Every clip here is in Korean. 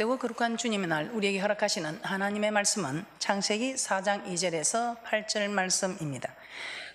복되고 거룩한 주님의 날 우리에게 허락하시는 하나님의 말씀은 창세기 4장 2절에서 8절 말씀입니다.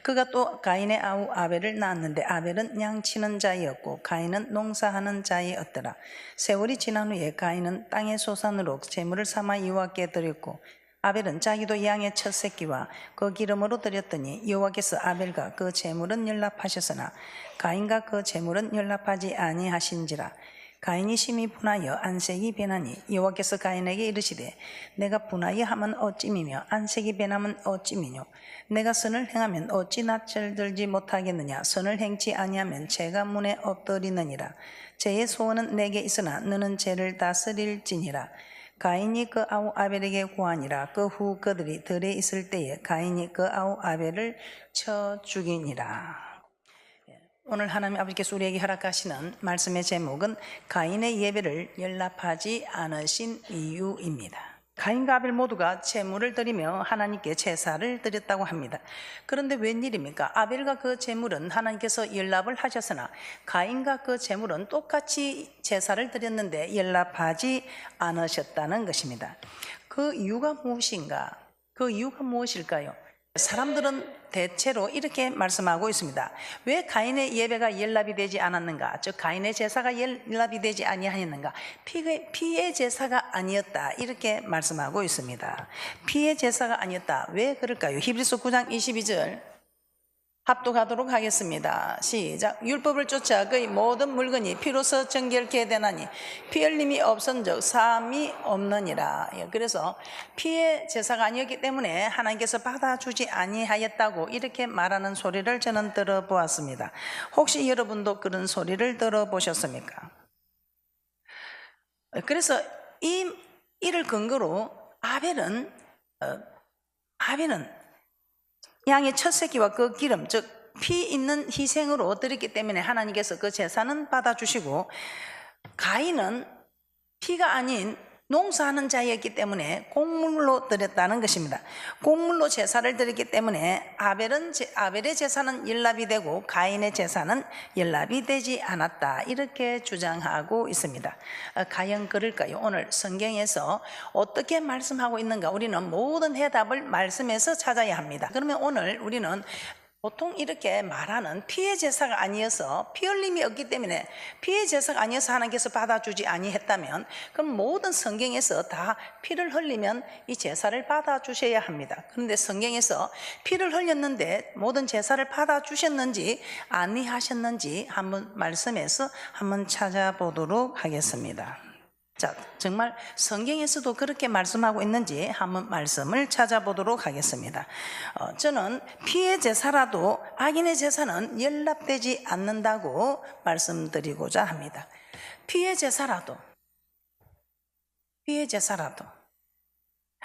그가 또 가인의 아우 아벨을 낳았는데 아벨은 양치는 자이었고 가인은 농사하는 자이었더라. 세월이 지난 후에 가인은 땅의 소산으로 제물을 삼아 여호와께 드렸고 아벨은 자기도 양의 첫 새끼와 그 기름으로 드렸더니 여호와께서 아벨과 그 제물은 연락하셨으나 가인과 그 제물은 연락하지 아니하신지라. 가인이 심히 분하여 안색이 변하니 여호와께서 가인에게 이르시되 내가 분하여 하면 어찌미며 안색이 변하면 어찌미뇨. 내가 선을 행하면 어찌 낯을 들지 못하겠느냐. 선을 행치 아니하면 죄가 문에 엎드리느니라. 죄의 소원은 내게 있으나 너는 죄를 다스릴지니라. 가인이 그 아우 아벨에게 고하니라. 그 후 그들이 들에 있을 때에 가인이 그 아우 아벨을 쳐 죽이니라. 오늘 하나님 아버지께서 우리에게 허락하시는 말씀의 제목은 가인의 예배를 연락하지 않으신 이유입니다. 가인과 아벨 모두가 제물을 드리며 하나님께 제사를 드렸다고 합니다. 그런데 웬일입니까? 아벨과 그 제물은 하나님께서 연락을 하셨으나 가인과 그 제물은 똑같이 제사를 드렸는데 연락하지 않으셨다는 것입니다. 그 이유가 무엇인가? 그 이유가 무엇일까요? 사람들은 대체로 이렇게 말씀하고 있습니다. 왜 가인의 예배가 연락이 되지 않았는가? 즉 가인의 제사가 연락이 되지 아니하였는가? 피의 제사가 아니었다, 이렇게 말씀하고 있습니다. 피의 제사가 아니었다. 왜 그럴까요? 히브리서 9장 22절 합독하도록 하겠습니다. 시작. 율법을 쫓아 그의 모든 물건이 피로서 정결케 되나니 피 흘림이 없은즉 사함이 없느니라. 그래서 피의 제사가 아니었기 때문에 하나님께서 받아주지 아니하였다고 이렇게 말하는 소리를 저는 들어보았습니다. 혹시 여러분도 그런 소리를 들어보셨습니까? 그래서 이를 근거로 아벨은 양의 첫 새끼와 그 기름, 즉 피 있는 희생으로 드렸기 때문에 하나님께서 그 제사는 받아주시고, 가인은 피가 아닌 농사하는 자였기 때문에 곡물로 드렸다는 것입니다. 곡물로 제사를 드렸기 때문에 아벨의 제사는 연락이 되고 가인의 제사는 연락이 되지 않았다, 이렇게 주장하고 있습니다. 과연 그럴까요? 오늘 성경에서 어떻게 말씀하고 있는가? 우리는 모든 해답을 말씀에서 찾아야 합니다. 그러면 오늘 우리는 보통 이렇게 말하는 피의 제사가 아니어서, 피 흘림이 없기 때문에 피의 제사가 아니어서 하나님께서 받아주지 아니했다면, 그럼 모든 성경에서 다 피를 흘리면 이 제사를 받아주셔야 합니다. 그런데 성경에서 피를 흘렸는데 모든 제사를 받아주셨는지 아니하셨는지 한번 말씀에서 한번 찾아보도록 하겠습니다. 자, 정말 성경에서도 그렇게 말씀하고 있는지 한번 말씀을 찾아보도록 하겠습니다. 저는 피의 제사라도 악인의 제사는 연락되지 않는다고 말씀드리고자 합니다. 피의 제사라도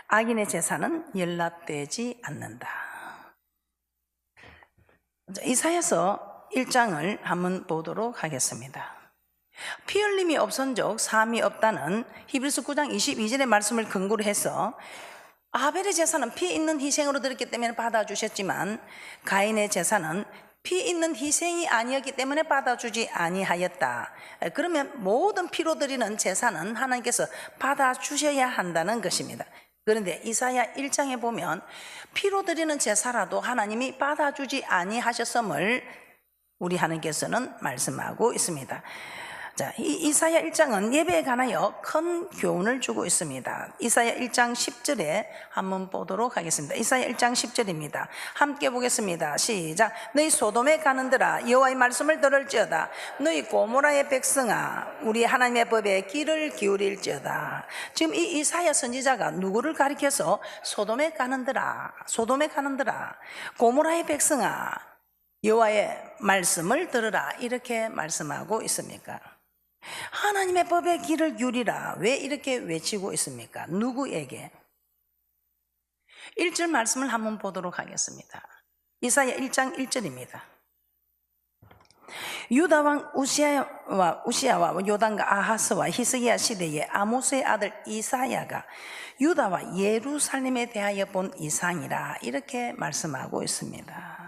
악인의 제사는 연락되지 않는다. 이사야서 1장을 한번 보도록 하겠습니다. 피 흘림이 없은즉 사함이 없다는 히브리서 9장 22절의 말씀을 근거로 해서 아벨의 제사는 피 있는 희생으로 드렸기 때문에 받아주셨지만 가인의 제사는 피 있는 희생이 아니었기 때문에 받아주지 아니하였다. 그러면 모든 피로 드리는 제사는 하나님께서 받아주셔야 한다는 것입니다. 그런데 이사야 1장에 보면 피로 드리는 제사라도 하나님이 받아주지 아니하셨음을 우리 하나님께서는 말씀하고 있습니다. 자, 이사야 1장은 예배에 관하여 큰 교훈을 주고 있습니다. 이사야 1장 10절에 한번 보도록 하겠습니다. 이사야 1장 10절입니다. 함께 보겠습니다. 시작. 너희 소돔에 가는들아 여호와의 말씀을 들을지어다. 너희 고모라의 백성아 우리 하나님의 법에 귀를 기울일지어다. 지금 이 이사야 선지자가 누구를 가리켜서 소돔에 가는들아 고모라의 백성아 여호와의 말씀을 들으라, 이렇게 말씀하고 있습니까? 하나님의 법에 귀를 기울이라, 왜 이렇게 외치고 있습니까? 누구에게? 1절 말씀을 한번 보도록 하겠습니다. 이사야 1장 1절입니다. 유다 왕 우시야와 요단과 아하스와 히스기야 시대에 아모스의 아들 이사야가 유다와 예루살렘에 대하여 본 이상이라, 이렇게 말씀하고 있습니다.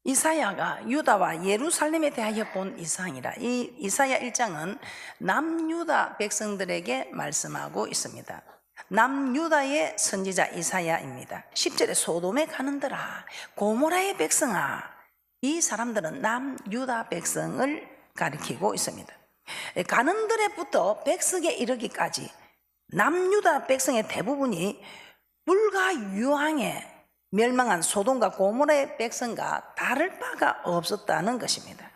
이사야가 유다와 예루살렘에 대하여 본 이상이라. 이 이사야 1장은 남유다 백성들에게 말씀하고 있습니다. 남유다의 선지자 이사야입니다. 10절에 소돔에 가는더라 고모라의 백성아, 이 사람들은 남유다 백성을 가리키고 있습니다. 가는들에부터 백석에 이르기까지 남유다 백성의 대부분이 불과 유황에 멸망한 소돔과 고모라의 백성과 다를 바가 없었다는 것입니다.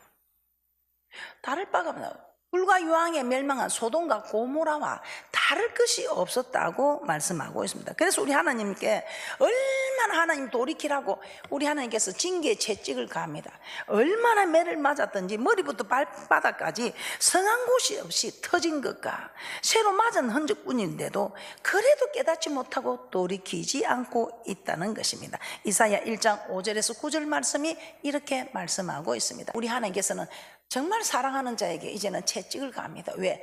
다를 바가 없다. 불과 유황에 멸망한 소돔과 고모라와 다를 것이 없었다고 말씀하고 있습니다. 그래서 우리 하나님께 얼마나 하나님 돌이키라고 우리 하나님께서 징계의 채찍을 가합니다. 얼마나 매를 맞았든지 머리부터 발바닥까지 성한 곳이 없이 터진 것과 새로 맞은 흔적뿐인데도 그래도 깨닫지 못하고 돌이키지 않고 있다는 것입니다. 이사야 1장 5절에서 9절 말씀이 이렇게 말씀하고 있습니다. 우리 하나님께서는 정말 사랑하는 자에게 이제는 채찍을 가합니다. 왜?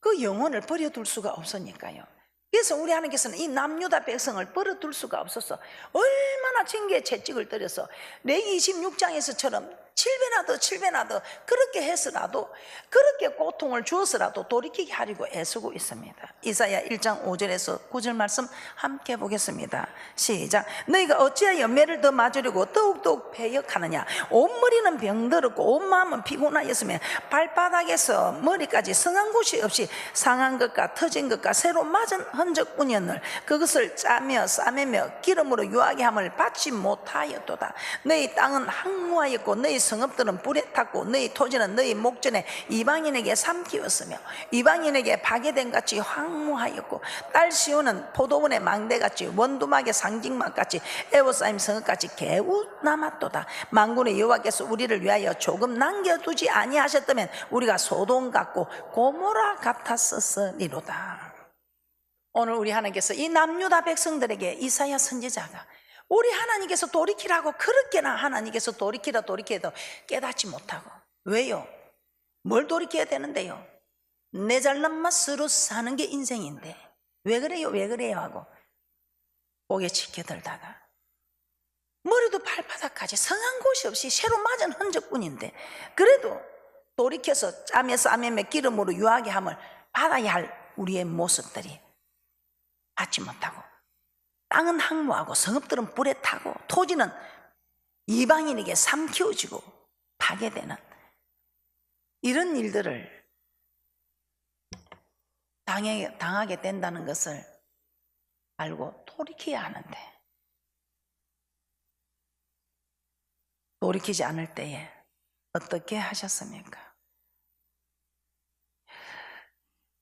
그 영혼을 버려둘 수가 없으니까요. 그래서 우리 하나님께서는 이 남유다 백성을 버려둘 수가 없었어. 얼마나 징계의 채찍을 때려서 레위 26장에서처럼 7배나 더 그렇게 해서라도, 그렇게 고통을 주어서라도 돌이키게 하려고 애쓰고 있습니다. 이사야 1장 5절에서 9절 말씀 함께 보겠습니다. 시작. 너희가 어찌하여 매를 더 맞으려고 더욱더욱 배역하느냐. 온머리는 병들었고 온 마음은 피곤하였으며 발바닥에서 머리까지 성한 곳이 없이 상한 것과 터진 것과 새로 맞은 흔적뿐이었늘 그것을 짜며 싸매며 기름으로 유하게 함을 받지 못하였도다. 너희 땅은 항무하였고 너희 성읍들은 불에 탔고 너희 토지는 너희 목전에 이방인에게 삼키었으며 이방인에게 파괴된 같이 황무하였고 딸 시온은 포도원의 망대같이 원두막의 상징막같이 에워싸임 성읍같이 개우 남았도다. 만군의 여호와께서 우리를 위하여 조금 남겨두지 아니하셨다면 우리가 소돔 같고 고모라 같았었으리로다. 오늘 우리 하나님께서 이 남유다 백성들에게 이사야 선지자가 우리 하나님께서 돌이키라고 그렇게나 하나님께서 돌이키라 돌이켜도 깨닫지 못하고. 왜요? 뭘 돌이켜야 되는데요? 내 잘난 맛으로 사는 게 인생인데 왜 그래요 왜 그래요 하고 고개 치켜들다가 머리도 발바닥까지 성한 곳이 없이 새로 맞은 흔적뿐인데 그래도 돌이켜서 짬에 싸매매 기름으로 유하게 함을 받아야 할 우리의 모습들이 받지 못하고 땅은 항무하고 성읍들은 불에 타고 토지는 이방인에게 삼키워지고 파괴되는 이런 일들을 당하게 된다는 것을 알고 돌이켜야 하는데 돌이키지 않을 때에 어떻게 하셨습니까?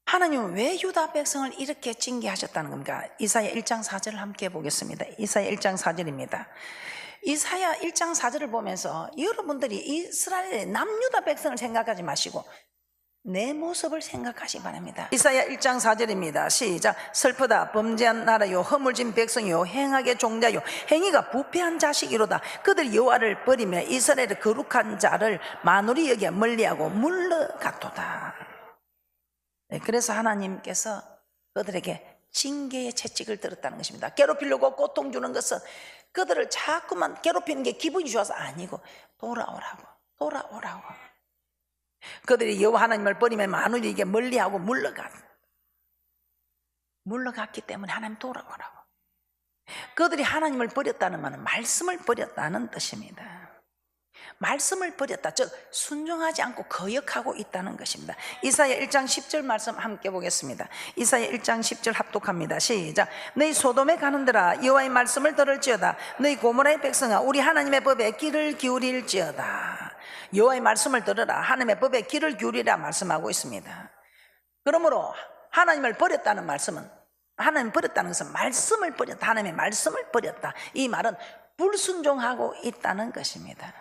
하나님은 왜 유다 백성을 이렇게 징계하셨다는 겁니까? 이사야 1장 4절을 함께 보겠습니다. 이사야 1장 4절입니다. 이사야 1장 4절을 보면서 여러분들이 이스라엘의 남유다 백성을 생각하지 마시고 내 모습을 생각하시기 바랍니다. 이사야 1장 4절입니다. 시작. 슬프다 범죄한 나라요 허물진 백성이요 행악의 종자요 행위가 부패한 자식이로다. 그들 여호와를 버리며 이스라엘의 거룩한 자를 만우리 여겨 멀리하고 물러갔도다. 그래서 하나님께서 그들에게 징계의 채찍을 들었다는 것입니다. 괴롭히려고 고통 주는 것은 그들을 자꾸만 괴롭히는 게 기분이 좋아서 아니고 돌아오라고. 그들이 여호와 하나님을 버리면 만우리에게 멀리하고 물러갔기 때문에 하나님 돌아오라고. 그들이 하나님을 버렸다는 말은 말씀을 버렸다는 뜻입니다. 말씀을 버렸다, 즉 순종하지 않고 거역하고 있다는 것입니다. 이사야 1장 10절 말씀 함께 보겠습니다. 이사야 1장 10절 합독합니다. 시작. 너희 소돔에 가는들아 여호와의 말씀을 들을지어다. 너희 고모라의 백성아 우리 하나님의 법에 귀를 기울일지어다. 여호와의 말씀을 들으라. 하나님의 법에 귀를 기울이라 말씀하고 있습니다. 그러므로 하나님을 버렸다는 말씀은, 하나님 버렸다는 것은 말씀을 버렸다, 하나님의 말씀을 버렸다, 이 말은 불순종하고 있다는 것입니다.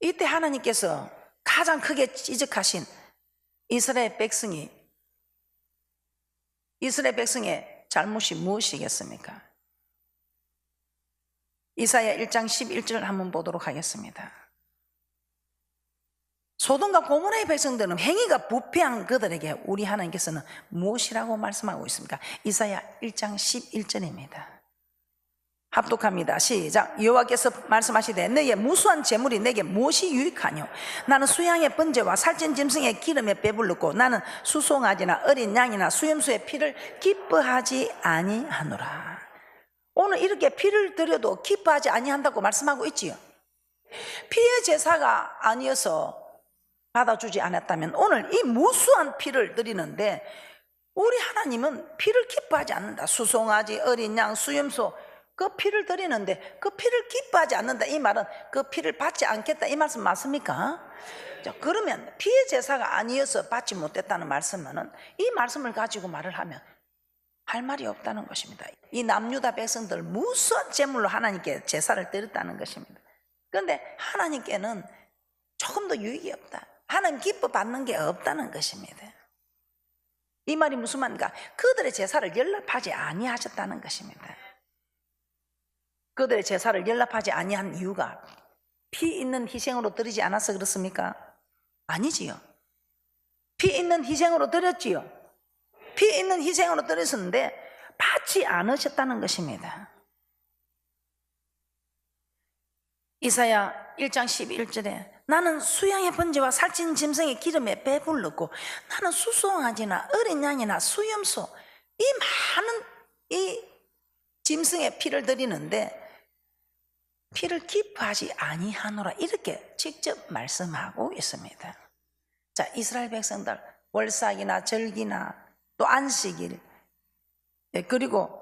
이때 하나님께서 가장 크게 지적하신 이스라엘 백성의 잘못이 무엇이겠습니까? 이사야 1장 11절 한번 보도록 하겠습니다. 소돔과 고모라의 백성들은 행위가 부패한 그들에게 우리 하나님께서는 무엇이라고 말씀하고 있습니까? 이사야 1장 11절입니다. 합독합니다. 시작. 여호와께서 말씀하시되 너희의 무수한 재물이 내게 무엇이 유익하뇨? 나는 수양의 번제와 살찐 짐승의 기름에 배불렀고 나는 수송아지나 어린 양이나 수염소의 피를 기뻐하지 아니하노라. 오늘 이렇게 피를 드려도 기뻐하지 아니한다고 말씀하고 있지요. 피의 제사가 아니어서 받아주지 않았다면 오늘 이 무수한 피를 드리는데 우리 하나님은 피를 기뻐하지 않는다. 수송아지, 어린 양, 수염소 그 피를 드리는데 그 피를 기뻐하지 않는다. 이 말은 그 피를 받지 않겠다 이 말씀 맞습니까? 자, 그러면 피의 제사가 아니어서 받지 못했다는 말씀은 이 말씀을 가지고 말을 하면 할 말이 없다는 것입니다. 이 남유다 백성들 무수한 제물로 하나님께 제사를 드렸다는 것입니다. 그런데 하나님께는 조금 더 유익이 없다. 하나님 기뻐 받는 게 없다는 것입니다. 이 말이 무슨 말인가? 그들의 제사를 연락하지 아니하셨다는 것입니다. 그들의 제사를 연락하지 아니한 이유가 피 있는 희생으로 드리지 않아서 그렇습니까? 아니지요. 피 있는 희생으로 드렸지요. 피 있는 희생으로 드렸었는데 받지 않으셨다는 것입니다. 이사야 1장 11절에 나는 수양의 번제와 살찐 짐승의 기름에 배불렀고 나는 수송아지나 어린 양이나 수염소 이 많은 이 짐승의 피를 드리는데 피를 기뻐하지 아니하노라 이렇게 직접 말씀하고 있습니다. 자, 이스라엘 백성들 월삭이나 절기나 또 안식일 그리고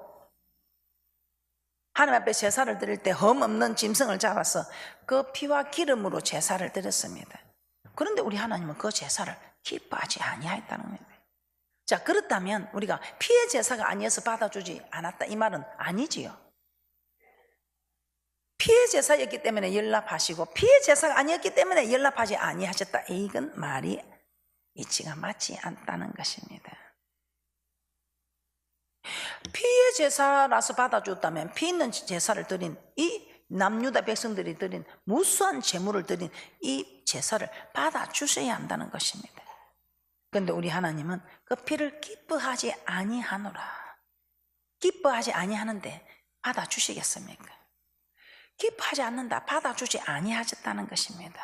하나님 앞에 제사를 드릴 때 흠 없는 짐승을 잡아서 그 피와 기름으로 제사를 드렸습니다. 그런데 우리 하나님은 그 제사를 기뻐하지 아니하였다는 겁니다. 자, 그렇다면 우리가 피의 제사가 아니어서 받아주지 않았다 이 말은 아니지요. 피의 제사였기 때문에 연락하시고 피의 제사가 아니었기 때문에 연락하지 아니하셨다 이건 말이 이치가 맞지 않다는 것입니다. 피의 제사라서 받아줬다면 피 있는 제사를 드린 이 남유다 백성들이 드린 무수한 제물을 드린 이 제사를 받아주셔야 한다는 것입니다. 그런데 우리 하나님은 그 피를 기뻐하지 아니하노라. 기뻐하지 아니하는데 받아주시겠습니까? 기뻐하지 않는다. 받아주지 아니하셨다는 것입니다.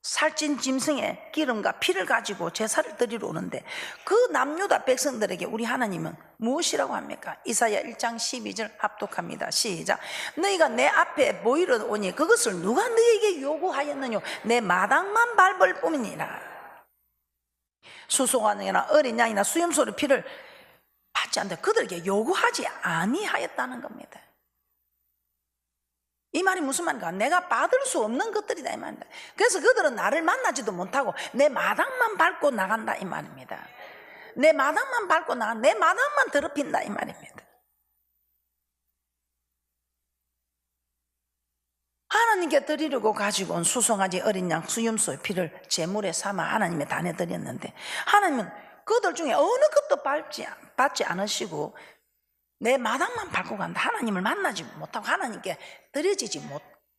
살찐 짐승의 기름과 피를 가지고 제사를 드리러 오는데 그 남유다 백성들에게 우리 하나님은 무엇이라고 합니까? 이사야 1장 12절 합독합니다. 시작. 너희가 내 앞에 보이러 오니 그것을 누가 너희에게 요구하였느냐? 내 마당만 밟을 뿐이니라. 수송아지나 어린 양이나 수염소의 피를 받지 않는데 그들에게 요구하지 아니하였다는 겁니다. 이 말이 무슨 말인가? 내가 받을 수 없는 것들이다 이 말입니다. 그래서 그들은 나를 만나지도 못하고 내 마당만 밟고 나간다 이 말입니다. 내 마당만 밟고 나가 내 마당만 더럽힌다 이 말입니다. 하나님께 드리려고 가지고 온 수송아지 어린 양 수염소의 피를 제물에 삼아 하나님의 단에 드렸는데 하나님은 그들 중에 어느 것도 받지 않으시고 내 마당만 밟고 간다. 하나님을 만나지 못하고 하나님께 드려지지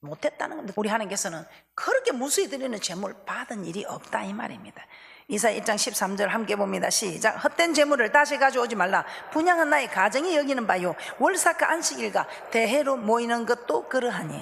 못했다는 겁니다. 우리 하나님께서는 그렇게 무수히 드리는 제물 받은 일이 없다 이 말입니다. 이사야 1장 13절 함께 봅니다. 시작. 헛된 제물을 다시 가져오지 말라. 분향한 나의 가정이 여기는 바요 월삭과 안식일과 대회로 모이는 것도 그러하니.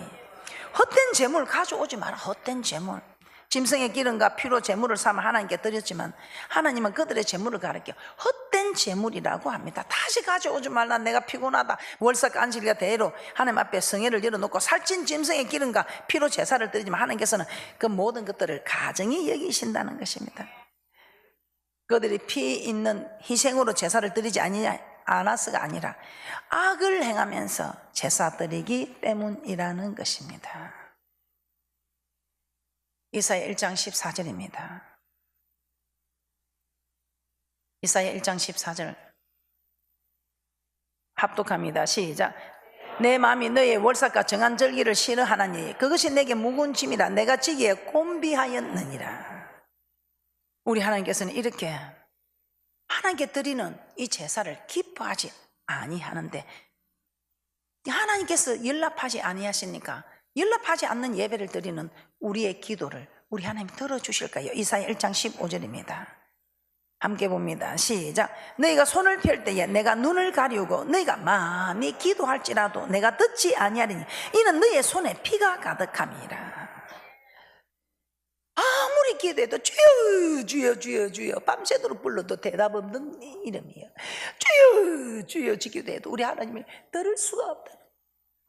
헛된 제물 가져오지 마라. 헛된 제물. 짐승의 기름과 피로 제물을 삼아 하나님께 드렸지만 하나님은 그들의 제물을 가리켜 헛된 제물이라고 합니다. 다시 가져오지 말라. 내가 피곤하다. 월삭과 안식일과 대회로 하나님 앞에 성회를 열어놓고 살찐 짐승의 기름과 피로 제사를 드리지만 하나님께서는 그 모든 것들을 가정히 여기신다는 것입니다. 그들이 피 있는 희생으로 제사를 드리지 않아서가 아니라 악을 행하면서 제사 드리기 때문이라는 것입니다. 이사야 1장 14절입니다. 이사야 1장 14절 합독합니다. 시작. 내 마음이 너의 월삭과 정한 절기를 싫어하나니 그것이 내게 무거운 짐이라 내가 지기에 곤비하였느니라. 우리 하나님께서는 이렇게 하나님께 드리는 이 제사를 기뻐하지 아니하는데 하나님께서 연락하지 아니하시니까 연락하지 않는 예배를 드리는 우리의 기도를 우리 하나님 들어주실까요? 이사야 1장 15절입니다. 함께 봅니다. 시작. 너희가 손을 펼 때에 내가 눈을 가리우고 너희가 많이 기도할지라도 내가 듣지 아니하리니 이는 너희의 손에 피가 가득함이라. 아무리 기도해도 주여 주여 주여 주여 밤새도록 불러도 대답 없는 이름이에요. 주여 주여 기도해도 우리 하나님을 들을 수가 없다.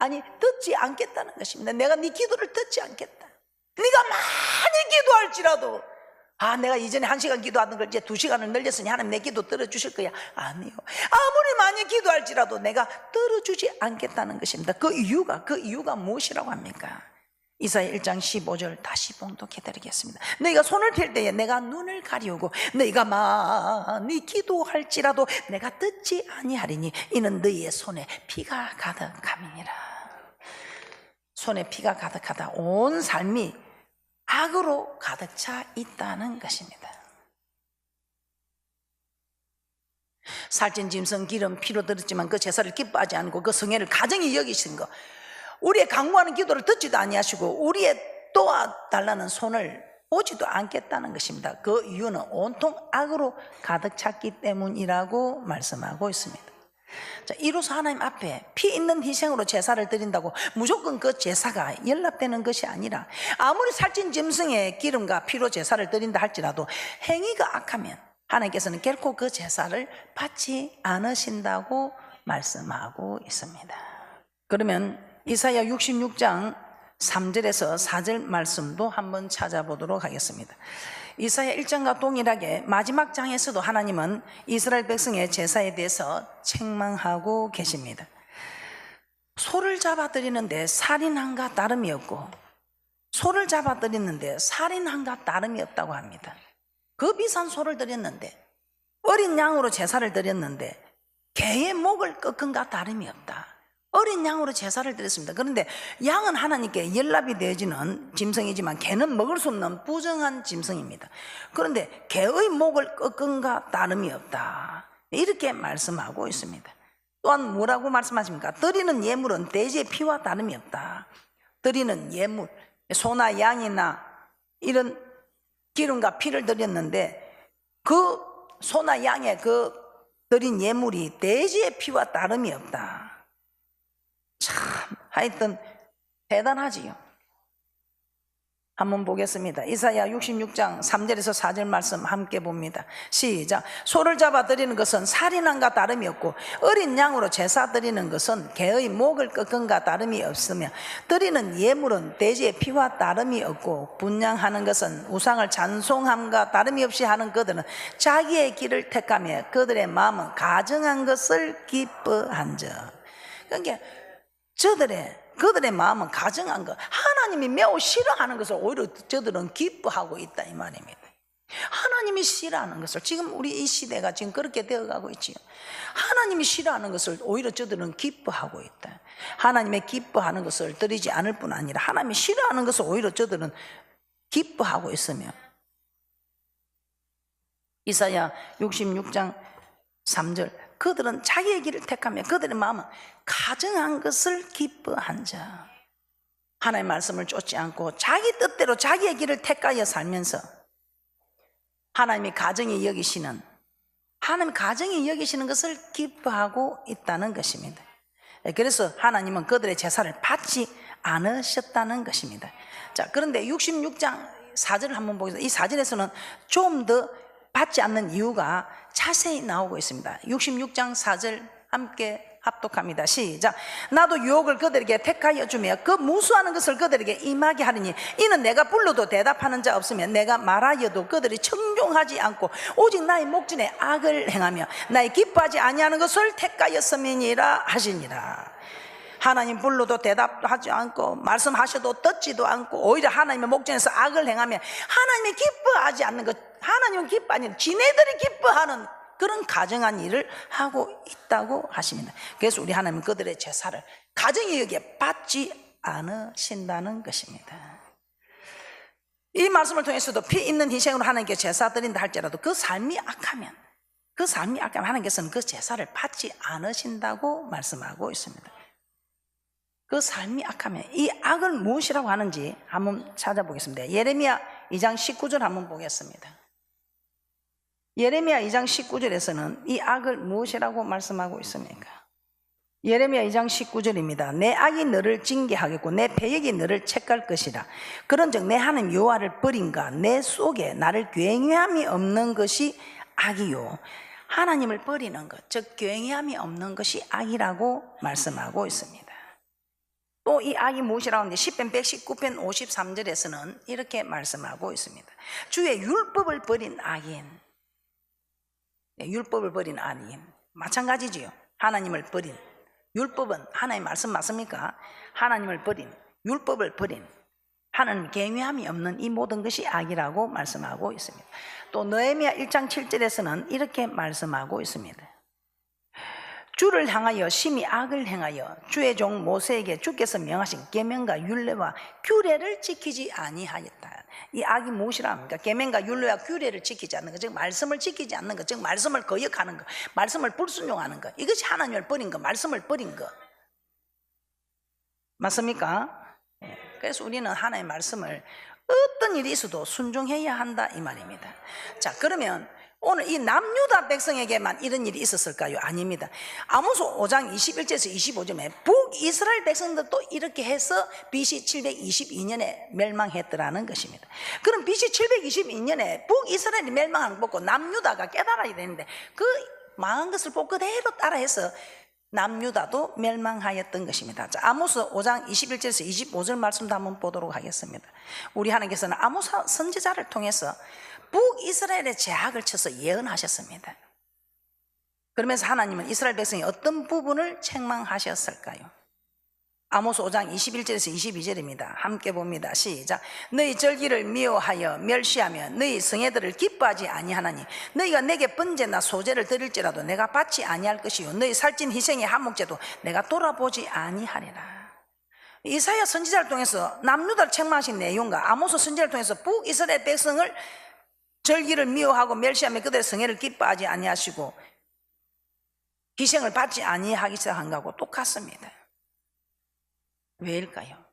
아니 듣지 않겠다는 것입니다. 내가 네 기도를 듣지 않겠다. 네가 많이 기도할지라도 내가 이전에 1시간 기도하던 걸 이제 2시간을 늘렸으니 하나님 내 기도 들어주실 거야. 아니요. 아무리 많이 기도할지라도 내가 들어주지 않겠다는 것입니다. 그 이유가 무엇이라고 합니까? 이사야 1장 15절 다시 봉독해드리겠습니다. 너희가 손을 펼 때에 내가 눈을 가리우고 너희가 많이 기도할지라도 내가 듣지 아니하리니 이는 너희의 손에 피가 가득함이니라. 손에 피가 가득하다. 온 삶이 악으로 가득 차 있다는 것입니다. 살찐 짐승 기름 피로 들었지만 그 제사를 기뻐하지 않고 그 성회를 가정히 여기신 거, 우리의 강구하는 기도를 듣지도 아니하시고 우리의 도와달라는 손을 오지도 않겠다는 것입니다. 그 이유는 온통 악으로 가득 찼기 때문이라고 말씀하고 있습니다. 자, 이로써 하나님 앞에 피 있는 희생으로 제사를 드린다고 무조건 그 제사가 연락되는 것이 아니라, 아무리 살찐 짐승의 기름과 피로 제사를 드린다 할지라도 행위가 악하면 하나님께서는 결코 그 제사를 받지 않으신다고 말씀하고 있습니다. 그러면 이사야 66장 3절에서 4절 말씀도 한번 찾아보도록 하겠습니다. 이사야 1장과 동일하게 마지막 장에서도 하나님은 이스라엘 백성의 제사에 대해서 책망하고 계십니다. 소를 잡아드리는데 살인한가 다름이 없고, 소를 잡아드리는데 살인한가 다름이 없다고 합니다. 그 비싼 소를 드렸는데, 어린 양으로 제사를 드렸는데 개의 목을 꺾은가 다름이 없다. 어린 양으로 제사를 드렸습니다. 그런데 양은 하나님께 연락이 되어지는 짐승이지만 개는 먹을 수 없는 부정한 짐승입니다. 그런데 개의 목을 꺾은가 다름이 없다, 이렇게 말씀하고 있습니다. 또한 뭐라고 말씀하십니까? 드리는 예물은 돼지의 피와 다름이 없다. 드리는 예물, 소나 양이나 이런 기름과 피를 드렸는데 그 소나 양의 그 드린 예물이 돼지의 피와 다름이 없다. 참, 하여튼 대단하지요. 한번 보겠습니다. 이사야 66장 3절에서 4절 말씀 함께 봅니다. 시작. 소를 잡아 드리는 것은 살인한가 다름이 없고 어린 양으로 제사 드리는 것은 개의 목을 꺾은가 다름이 없으며 드리는 예물은 돼지의 피와 다름이 없고 분향하는 것은 우상을 찬송함과 다름이 없이 하는 그들은 자기의 길을 택하며 그들의 마음은 가증한 것을 기뻐한즉. 그러니까 그들의 마음은 가증한 것, 하나님이 매우 싫어하는 것을 오히려 저들은 기뻐하고 있다, 이 말입니다. 하나님이 싫어하는 것을, 지금 우리 이 시대가 지금 그렇게 되어가고 있지요. 하나님이 싫어하는 것을 오히려 저들은 기뻐하고 있다. 하나님의 기뻐하는 것을 드리지 않을 뿐 아니라 하나님이 싫어하는 것을 오히려 저들은 기뻐하고 있으며, 이사야 66장 3절, 그들은 자기의 길을 택하며 그들의 마음은 가증한 것을 기뻐한 자. 하나님의 말씀을 쫓지 않고 자기 뜻대로 자기의 길을 택하여 살면서 하나님이 가증히 여기시는 것을 기뻐하고 있다는 것입니다. 그래서 하나님은 그들의 제사를 받지 않으셨다는 것입니다. 자, 그런데 66장 4절을 한번 보겠습니다. 이 4절에서는 좀 더 받지 않는 이유가 자세히 나오고 있습니다. 66장 4절 함께 합독합니다. 시작. 나도 유혹을 그들에게 택하여 주며 그 무수하는 것을 그들에게 임하게 하리니 이는 내가 불러도 대답하는 자 없으면 내가 말하여도 그들이 청종하지 않고 오직 나의 목전에 악을 행하며 나의 기뻐하지 아니하는 것을 택하였음이니라 하시니라. 하나님 불러도 대답하지 않고 말씀하셔도 듣지도 않고 오히려 하나님의 목전에서 악을 행하며 하나님이 기뻐하지 않는 것, 하나님은 기뻐하는, 지네들이 기뻐하는 그런 가정한 일을 하고 있다고 하십니다. 그래서 우리 하나님은 그들의 제사를 가정이 여기에 받지 않으신다는 것입니다. 이 말씀을 통해서도 피 있는 희생으로 하나님께 제사 드린다 할지라도 그 삶이 악하면 하나님께서는 그 제사를 받지 않으신다고 말씀하고 있습니다. 그 삶이 악하면 이 악을 무엇이라고 하는지 한번 찾아보겠습니다. 예레미야 2장 19절 한번 보겠습니다. 예레미야 2장 19절에서는 이 악을 무엇이라고 말씀하고 있습니까? 예레미야 2장 19절입니다. 내 악이 너를 징계하겠고 내 패역이 너를 책갈 것이라. 그런즉 내 하나님 여호와를 버린가 내 속에 나를 굉함이 없는 것이 악이요. 하나님을 버리는 것, 즉 굉함이 없는 것이 악이라고 말씀하고 있습니다. 또 이 악이 무엇이라고 하는데 10편 119편 53절에서는 이렇게 말씀하고 있습니다. 주의 율법을 버린 악인, 율법을 버린 악인 마찬가지지요. 하나님을 버린, 율법은 하나님 말씀 맞습니까? 하나님을 버린, 율법을 버린, 하나님 경외함이 없는 이 모든 것이 악이라고 말씀하고 있습니다. 또 느헤미야 1장 7절에서는 이렇게 말씀하고 있습니다. 주를 향하여 심히 악을 행하여 주의 종 모세에게 주께서 명하신 계명과 율례와 규례를 지키지 아니하였다. 이 악이 무엇이라 합니까? 계명과 율례와 규례를 지키지 않는 것, 즉 말씀을 지키지 않는 것, 즉 말씀을 거역하는 것, 말씀을 불순종하는 것, 이것이 하나님을 버린 것, 말씀을 버린 것 맞습니까? 그래서 우리는 하나님의 말씀을 어떤 일이 있어도 순종해야 한다 이 말입니다. 자, 그러면 오늘 이 남유다 백성에게만 이런 일이 있었을까요? 아닙니다. 아모스 5장 21절에서 25절에 북이스라엘 백성들도 이렇게 해서 BC 722년에 멸망했더라는 것입니다. 그럼 BC 722년에 북이스라엘이 멸망한 거 보고 남유다가 깨달아야 되는데 그 망한 것을 보고 그대로 따라해서 남유다도 멸망하였던 것입니다. 자, 아모스 5장 21절에서 25절 말씀도 한번 보도록 하겠습니다. 우리 하나님께서는 아모스 선지자를 통해서 북이스라엘의 죄악을 쳐서 예언하셨습니다. 그러면서 하나님은 이스라엘 백성이 어떤 부분을 책망하셨을까요? 아모스 5장 21절에서 22절입니다. 함께 봅니다. 시작. 너희 절기를 미워하여 멸시하며 너희 성회들을 기뻐하지 아니하나니 너희가 내게 번제나 소제를 드릴지라도 내가 받지 아니할 것이요 너희 살찐 희생의 한목제도 내가 돌아보지 아니하리라. 이사야 선지자를 통해서 남유다를 책망하신 내용과 아모스 선지자를 통해서 북이스라엘 백성을 절기를 미워하고 멸시하며 그들의 성회를 기뻐하지 아니하시고 희생을 받지 아니하기 시작한 것하고 똑같습니다. 왜일까요?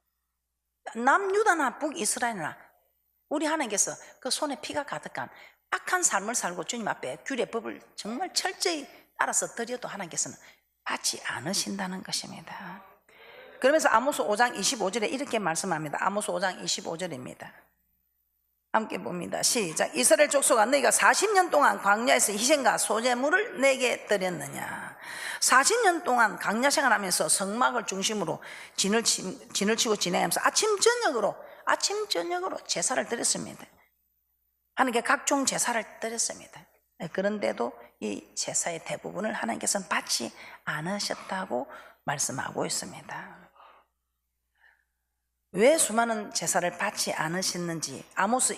남유다나 북이스라엘이나 우리 하나님께서 그 손에 피가 가득한 악한 삶을 살고 주님 앞에 규례법을 정말 철저히 따라서 드려도 하나님께서는 받지 않으신다는 것입니다. 그러면서 아모스 5장 25절에 이렇게 말씀합니다. 아모스 5장 25절입니다. 함께 봅니다. 시작. 이스라엘 족속아 너희가 40년 동안 광야에서 희생과 소제물을 내게 드렸느냐. 40년 동안 광야 생활하면서 성막을 중심으로 진을 치고 진행하면서 아침 저녁으로 제사를 드렸습니다. 하나님께 각종 제사를 드렸습니다. 그런데도 이 제사의 대부분을 하나님께서는 받지 않으셨다고 말씀하고 있습니다. 왜 수많은 제사를 받지 않으셨는지 아모스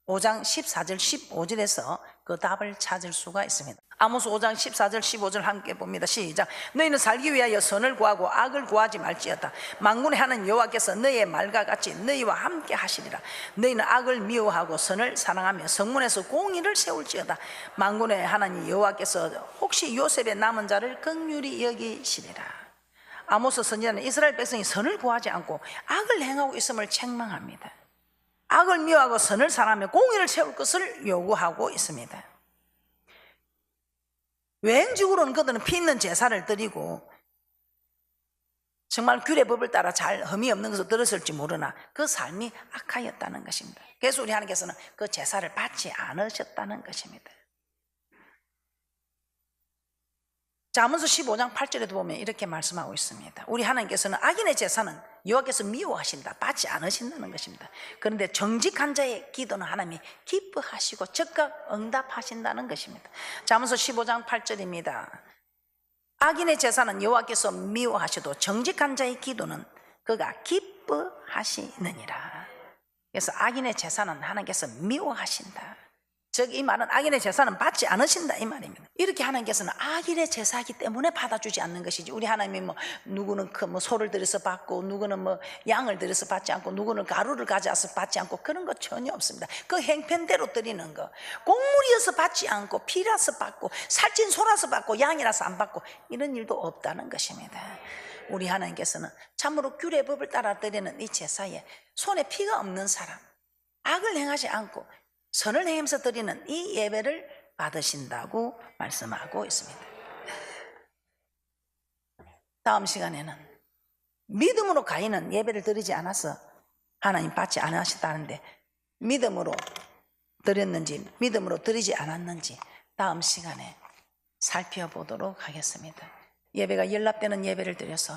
5장 14절 15절에서 그 답을 찾을 수가 있습니다. 아모스 5장 14절 15절 함께 봅니다. 시작. 너희는 살기 위하여 선을 구하고 악을 구하지 말지어다. 만군의 하나님 여호와께서 너희의 말과 같이 너희와 함께 하시리라. 너희는 악을 미워하고 선을 사랑하며 성문에서 공의를 세울지어다. 만군의 하나님 여호와께서 혹시 요셉의 남은 자를 긍휼히 여기시리라. 아모스 선지자는 이스라엘 백성이 선을 구하지 않고 악을 행하고 있음을 책망합니다. 악을 미워하고 선을 사랑하며 공의를 세울 것을 요구하고 있습니다. 외행적으로는 그들은 피 있는 제사를 드리고 정말 규례법을 따라 잘 흠이 없는 것을 들었을지 모르나 그 삶이 악하였다는 것입니다. 그래서 우리 하나님께서는 그 제사를 받지 않으셨다는 것입니다. 아모스 15장 8절에도 보면 이렇게 말씀하고 있습니다. 우리 하나님께서는 악인의 제사는 여호와께서 미워하신다, 받지 않으신다는 것입니다. 그런데 정직한 자의 기도는 하나님이 기뻐하시고 즉각 응답하신다는 것입니다. 아모스 15장 8절입니다. 악인의 제사는 여호와께서 미워하셔도 정직한 자의 기도는 그가 기뻐하시느니라. 그래서 악인의 제사는 하나님께서 미워하신다. 즉 이 말은 악인의 제사는 받지 않으신다 이 말입니다. 이렇게 하나님께서는 악인의 제사이기 때문에 받아주지 않는 것이지 우리 하나님이 누구는 소를 들여서 받고 누구는 양을 들여서 받지 않고 누구는 가루를 가져와서 받지 않고 그런 거 전혀 없습니다. 그 행편대로 드리는 거 곡물이어서 받지 않고 피라서 받고 살찐 소라서 받고 양이라서 안 받고 이런 일도 없다는 것입니다. 우리 하나님께서는 참으로 규례법을 따라 드리는 이 제사에 손에 피가 없는 사람 악을 행하지 않고 선을 행하면서 드리는 이 예배를 받으신다고 말씀하고 있습니다. 다음 시간에는 믿음으로 가인은 예배를 드리지 않아서 하나님 받지 않으셨다는데 믿음으로 드렸는지 믿음으로 드리지 않았는지 다음 시간에 살펴보도록 하겠습니다. 예배가 연락되는 예배를 드려서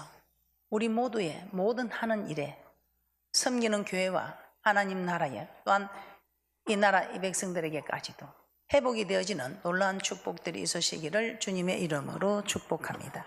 우리 모두의 모든 하는 일에 섬기는 교회와 하나님 나라에 또한 이 나라 이 백성들에게까지도 회복이 되어지는 놀라운 축복들이 있으시기를 주님의 이름으로 축복합니다.